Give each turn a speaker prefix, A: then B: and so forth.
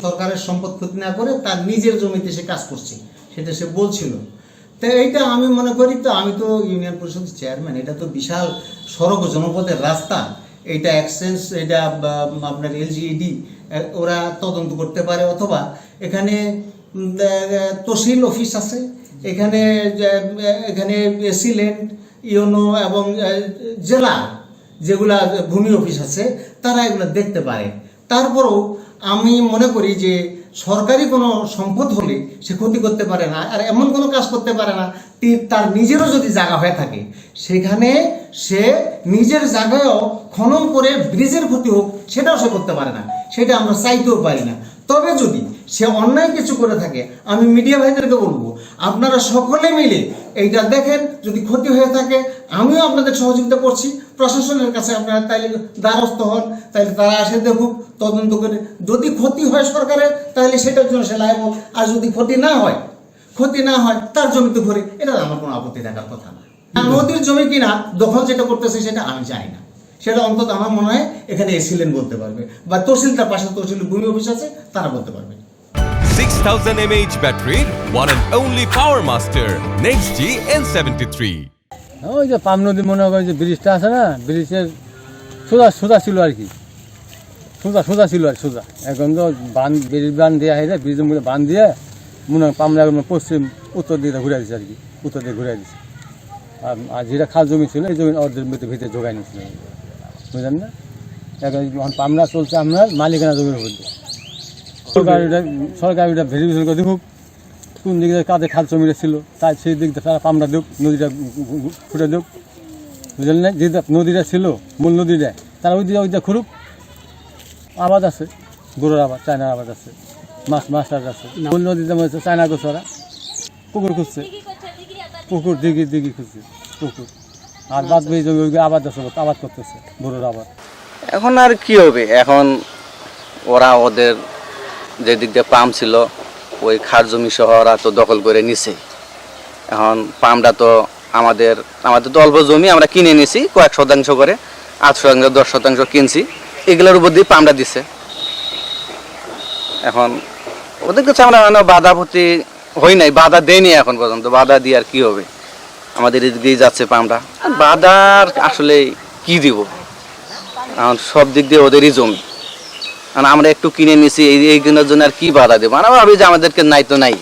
A: সরকারের সম্পদ ক্ষতি না করে তার নিজের জমিতে সে কাজ করছে, সেটা সে বলছিল। তো এইটা আমি মনে করি, তো আমি তো ইউনিয়ন পরিষদের চেয়ারম্যান, এটা তো বিশাল সড়ক জনপথের রাস্তা, এটা এক্সচেঞ্জ, এটা আপনার এলজিইডি ওরা তদন্ত করতে পারে, অথবা এখানে তহসিল অফিস আছে, এখানে এখানে সিল্যান্ড, ইউনো এবং জেলা যেগুলা ভূমি অফিস আছে তারা এগুলো দেখতে পারে। তারপরও আমি মনে করি যে সরকারি কোনো সম্পদ হলে সে ক্ষতি করতে পারে না, আর এমন কোনো কাজ করতে পারে না তার নিজেরও যদি জায়গা হয়ে থাকে সেখানে সে নিজের জায়গায়ও খনন করে ব্রিজের ক্ষতি হোক সেটাও সে করতে পারে না, সেটা আমরা চাইতেও পারি না। তবে যদি সে অন্যায় কিছু করে থাকে, আমি মিডিয়া ভাইদেরকে বলবো আপনারা সকলে মিলে এইটা দেখেন, যদি ক্ষতি হয়ে থাকে আমিও আপনাদের সহযোগিতা করছি, প্রশাসনের কাছে আপনারা তাইলে দ্বারস্থ হন, তাইলে তারা আসে দেখুক, তদন্ত করে যদি ক্ষতি হয় সরকারের তাহলে সেটার জন্য সে লায়বল, আর যদি ক্ষতি না হয় তার জমিতে ঘুরে, এটা আমার কোনো আপত্তি থাকার কথা না। নদীর জমি কিনা দখল যেটা করতেছে সেটা আমি জানি না, সেটা অন্তত আমার মনে হয় এখানে এসিলেন বলতে পারবে, বা তহসিলদার পাশে তহসিল ভূমি অফিস আছে তারা বলতে পারবে।
B: 6000 mAh battery, one and only power master, NextG N73.
C: ওই যে পাম নদী মনে হয় যে ব্রিজটা আছে না, ব্রিজের সোজা ছিল আর কি, সোজা ছিল আর সোজা। এখন তো ব্রিজ বান দেওয়া হয়ে যায়, ব্রিজের মধ্যে বান দিয়ে মনে হয় পামলা পশ্চিম উত্তর দিকে ঘুরে দিচ্ছে আর কি, উত্তর দিকে ঘুরে দিচ্ছে। আর যেটা খাল জমি ছিল এই জমি অর্ধের মধ্যে ভিতরে জোগাই নিচ্ছিল, বুঝলেন না। এখন পামলা চলছে আপনার মালিকানা জমির উপর দিয়ে। সরকার ওইটা ভেরিফিকেশন করে দেখুক কোন দিকে কাদের খাল জমিটা ছিল, তাই সেই দিক দিয়ে তারা পামটা দেখ, নদীটা ফুটে দেখ, বুঝলেন না। যেটা নদীটা ছিল মূল নদীটা, তারা ওইটা খুঁড়ুক। আবাদ আছে, গরুর আবাদ, চায়নার আবাদ আছে, মাছ চাষ আছে। মূল নদীতে হচ্ছে চায়না করছে, ওরা পুকুর খুঁজছে, পুকুর দিঘি খুঁজছে পুকুর, আর বাদ বাকি জমি ওই আবাদ আছে, আবাদ করতেছে গরুর আবাদ।
D: এখন আর কি হবে, এখন ওরা ওদের যে দিক দিয়ে পাম্প ছিল ওই খার জমি সহ ওরা তো দখল করে নিছে। এখন পাম্পটা তো আমাদের তো অল্প জমি, আমরা কিনে নিছি কয়েক শতাংশ করে, 8% 10% কিনছি, এগুলোর উপর দিয়ে পাম্পটা দিছে। এখন ওদের কাছে আমরা বাধা প্রতি হই নাই, বাধা দেয়নি এখন পর্যন্ত, বাধা দিয়ে আর কি হবে, আমাদের এদিক দিয়ে যাচ্ছে পাম্পটা, আর বাধার আসলে কি দিব, এখন সব দিক দিয়ে ওদেরই জমি, আমরা একটু কিনে নিছি, এই কেনার জন্য আর কি বাধা দেবো, আমরা ভাবি যে আমাদেরকে নাই তো নাই।